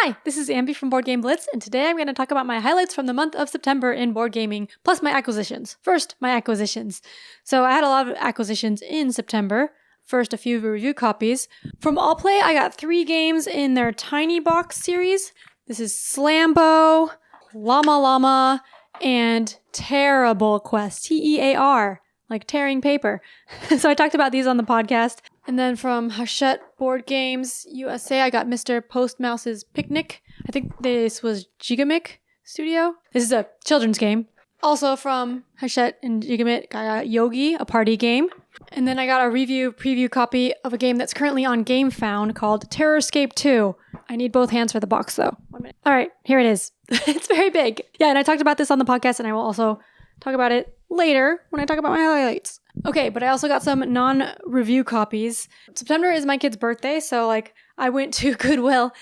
Hi, this is Ambi from Board Game Blitz, and today I'm going to talk about my highlights from the month of September in board gaming, plus my acquisitions. First, my acquisitions. So I had a lot of acquisitions in September. First, a few review copies. From Allplay, I got 3 games in their Tiny Box series. This is Slambo, Llama Llama, and Tearable Quest, Tear, like tearing paper. So I talked about these on the podcast. And then from Hachette Board Games USA, I got Mr. Postmouse's Picnic. I think this was Gigamic Studio. This is a children's game. Also from Hachette and Gigamic, I got Yogi, a party game. And then I got a preview copy of a game that's currently on GameFound called Terrorscape 2. I need both hands for the box though. 1 minute. All right, here it is. It's very big. Yeah, and I talked about this on the podcast, and I will also talk about it later when I talk about my highlights. Okay, but I also got some non-review copies. September is my kid's birthday, so I went to Goodwill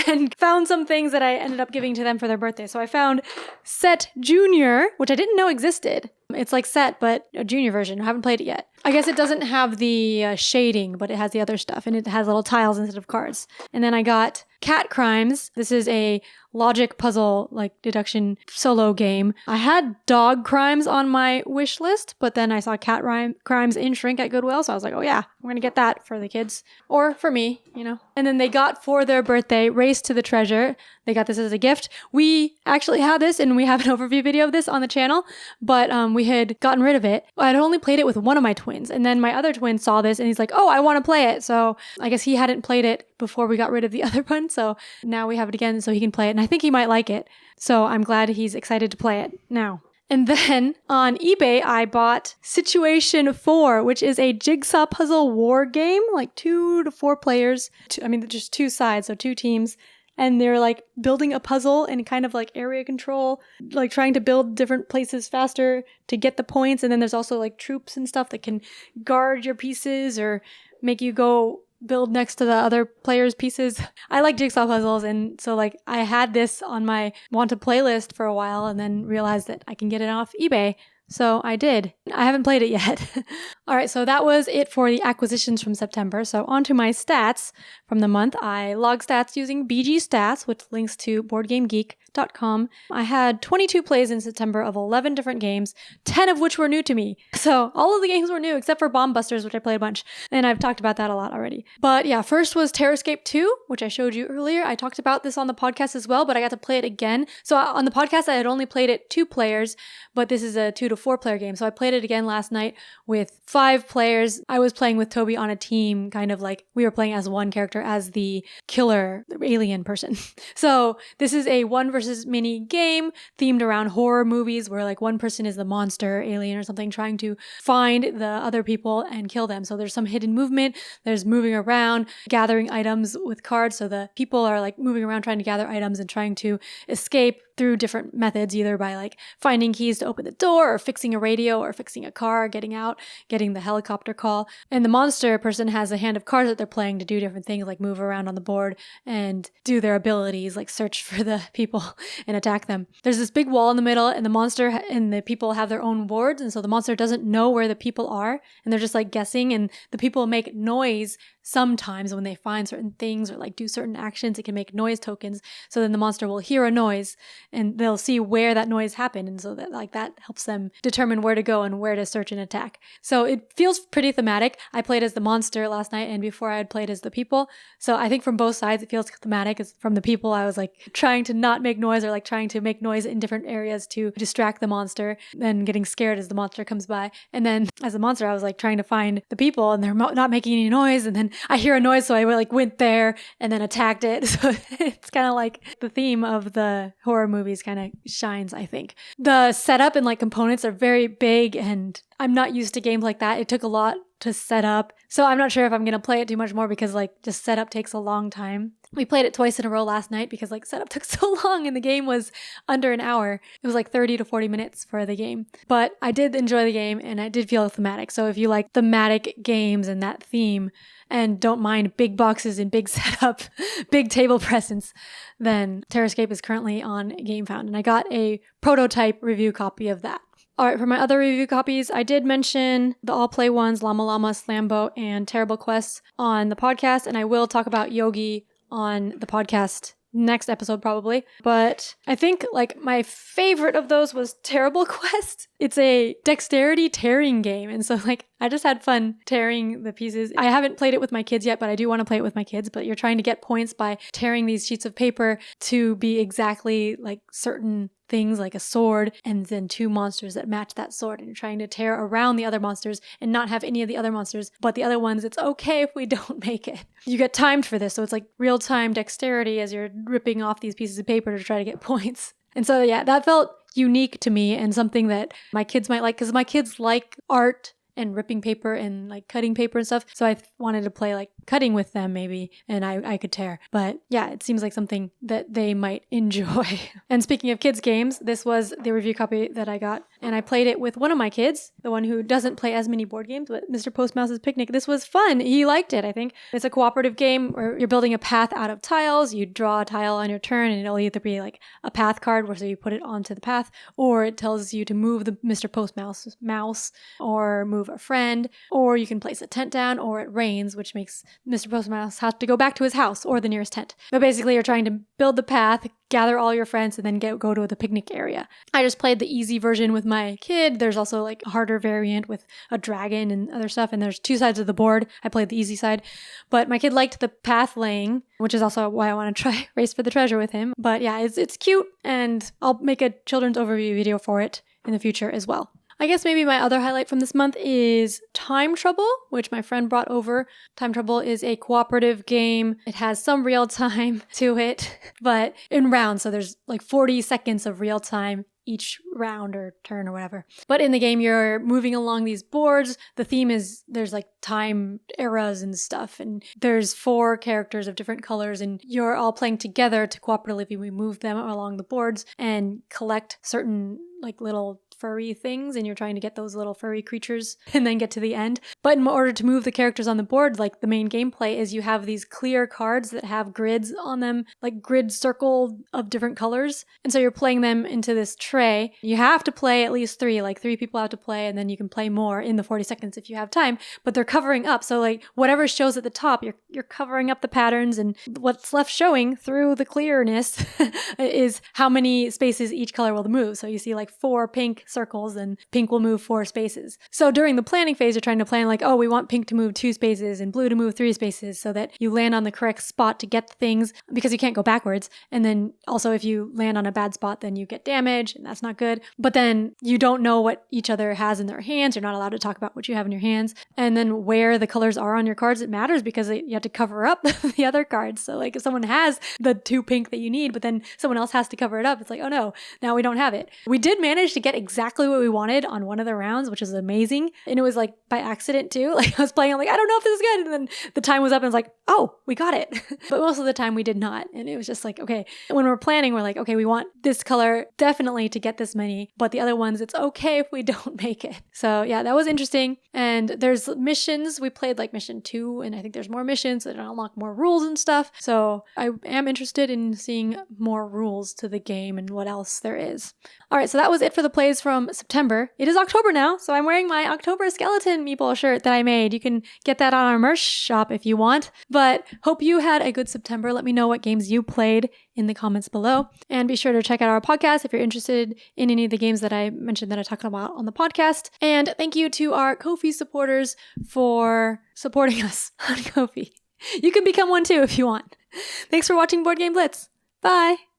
and found some things that I ended up giving to them for their birthday. So I found Set Junior, which I didn't know existed. It's like Set, but a junior version. I haven't played it yet. I guess it doesn't have the shading, but it has the other stuff, and it has little tiles instead of cards. And then I got Cat Crimes. This is a logic puzzle, deduction solo game. I had Dog Crimes on my wish list, but then I saw Cat Crimes in shrink at Goodwill, so I was like, oh yeah, I'm gonna get that for the kids. Or for me, you know. And then they got for their birthday Race to the Treasure. They got this as a gift. We actually had this, and we have an overview video of this on the channel, but we had gotten rid of it. I'd only played it with one of my twins, and then my other twin saw this, and he's like, oh, I want to play it. So I guess he hadn't played it before we got rid of the other one, so now we have it again so he can play it, and I think he might like it. So I'm glad he's excited to play it now. And then on eBay, I bought Situation 4, which is a jigsaw puzzle war game, 2 to 4 players. Just 2 sides, so 2 teams. And they're building a puzzle and kind of area control, trying to build different places faster to get the points. And then there's also troops and stuff that can guard your pieces or make you go build next to the other players' pieces. I like jigsaw puzzles, and so I had this on my want to play list for a while and then realized that I can get it off eBay. So I did. I haven't played it yet. All right, so that was it for the acquisitions from September. So on to my stats from the month. I log stats using BG Stats, which links to BoardGameGeek.com. I had 22 plays in September of 11 different games, 10 of which were new to me. So all of the games were new except for Bomb Busters, which I played a bunch. And I've talked about that a lot already. But yeah, first was Terrorscape 2, which I showed you earlier. I talked about this on the podcast as well, but I got to play it again. So on the podcast, I had only played it 2 players, but this is a 2 to 4 player game. So I played it again last night with 5 players. I was playing with Toby on a team, kind of we were playing as one character, as the killer, the alien person. So this is a 1 versus many game themed around horror movies where one person is the monster, alien or something, trying to find the other people and kill them. So there's some hidden movement. There's moving around, gathering items with cards. So the people are moving around trying to gather items and trying to escape through different methods, either by finding keys to open the door or fixing a radio or fixing a car, getting out, getting the helicopter call. And the monster person has a hand of cards that they're playing to do different things, move around on the board and do their abilities, search for the people and attack them. There's this big wall in the middle, and the monster and the people have their own wards, and so the monster doesn't know where the people are, and they're just guessing, and the people make noise sometimes when they find certain things or do certain actions. It can make noise tokens, so then the monster will hear a noise and they'll see where that noise happened, and so that that helps them determine where to go and where to search and attack. So it feels pretty thematic. I played as the monster last night, and before I had played as the people, so I think from both sides it feels thematic. As from the people, I was trying to not make noise, or trying to make noise in different areas to distract the monster, then getting scared as the monster comes by. And then as a monster, I was trying to find the people, and they're not making any noise, and then I hear a noise, so I went there and then attacked it. So it's kind of the theme of the horror movies kind of shines, I think. The setup and components are very big, and I'm not used to games like that. It took a lot to set up, so I'm not sure if I'm going to play it too much more because just setup takes a long time. We played it twice in a row last night because setup took so long, and the game was under an hour. It was 30 to 40 minutes for the game. But I did enjoy the game, and I did feel thematic. So if you like thematic games and that theme and don't mind big boxes and big setup, big table presence, then Terrorscape is currently on GameFound, and I got a prototype review copy of that. All right, for my other review copies, I did mention the all-play ones, Llama Llama, Slambo, and Tearable Quest on the podcast, and I will talk about Yogi on the podcast next episode probably. But I think like my favorite of those was Tearable Quest. It's a dexterity tearing game. And so like I just had fun tearing the pieces. I haven't played it with my kids yet, but I do want to play it with my kids. But you're trying to get points by tearing these sheets of paper to be exactly like certain things like a sword and then 2 monsters that match that sword, and you're trying to tear around the other monsters and not have any of the other monsters, but the other ones, it's okay if we don't make it. You get timed for this, so it's like real-time dexterity as you're ripping off these pieces of paper to try to get points. And so yeah, that felt unique to me and something that my kids might like, because my kids like art and ripping paper and like cutting paper and stuff. So I wanted to play like cutting with them maybe, and I could tear. But yeah, it seems like something that they might enjoy. And speaking of kids games, this was the review copy that I got, and I played it with one of my kids, the one who doesn't play as many board games, but Mr. Postmouse's Picnic. This was fun. He liked it, I think. It's a cooperative game where you're building a path out of tiles. You draw a tile on your turn, and it'll either be like a path card where so you put it onto the path, or it tells you to move the Mr. Postmouse mouse, or move a friend, or you can place a tent down, or it rains, which makes Mr. Postmouse have to go back to his house or the nearest tent. But basically you're trying to build the path, gather all your friends, and then go to the picnic area. I just played the easy version with my kid. There's also like a harder variant with a dragon and other stuff, and there's 2 sides of the board. I played the easy side, but my kid liked the path laying, which is also why I want to try Race for the Treasure with him. But yeah, it's cute, and I'll make a children's overview video for it in the future as well. I guess maybe my other highlight from this month is Time Trouble, which my friend brought over. Time Trouble is a cooperative game. It has some real time to it, but in rounds. So there's like 40 seconds of real time each round or turn or whatever. But in the game, you're moving along these boards. The theme is there's like time eras and stuff. And there's 4 characters of different colors, and you're all playing together to cooperatively move them along the boards and collect certain like little furry things, and you're trying to get those little furry creatures and then get to the end. But in order to move the characters on the board, like the main gameplay is you have these clear cards that have grids on them, like grid circle of different colors. And so you're playing them into this tray. You have to play at least 3, like 3 people have to play, and then you can play more in the 40 seconds if you have time, but they're covering up. So like whatever shows at the top, you're covering up the patterns, and what's left showing through the clearness is how many spaces each color will move. So you see like 4 pink circles, and pink will move 4 spaces. So during the planning phase, you're trying to plan like, oh, we want pink to move 2 spaces and blue to move 3 spaces, so that you land on the correct spot to get things, because you can't go backwards. And then also if you land on a bad spot, then you get damage, and that's not good. But then you don't know what each other has in their hands. You're not allowed to talk about what you have in your hands. And then where the colors are on your cards, it matters, because you have to cover up the other cards. So like if someone has the 2 pink that you need, but then someone else has to cover it up, it's like, oh no, now we don't have it. We did manage to get exactly what we wanted on one of the rounds, which is amazing. And it was like by accident too. Like I was playing, I'm like, I don't know if this is good. And then the time was up and I was like, oh, we got it. But most of the time we did not. And it was just like, okay, when we're planning, we're like, okay, we want this color definitely to get this many, but the other ones, it's okay if we don't make it. So yeah, that was interesting. And there's missions. We played like mission 2, and I think there's more missions that unlock more rules and stuff. So I am interested in seeing more rules to the game and what else there is. All right, so that was it for the plays from September. It is October now, so I'm wearing my October skeleton meeple shirt that I made. You can get that on our merch shop if you want. But hope you had a good September. Let me know what games you played in the comments below. And be sure to check out our podcast if you're interested in any of the games that I mentioned that I talked about on the podcast. And thank you to our Ko-fi supporters for supporting us on Ko-fi. You can become one too if you want. Thanks for watching Board Game Blitz. Bye!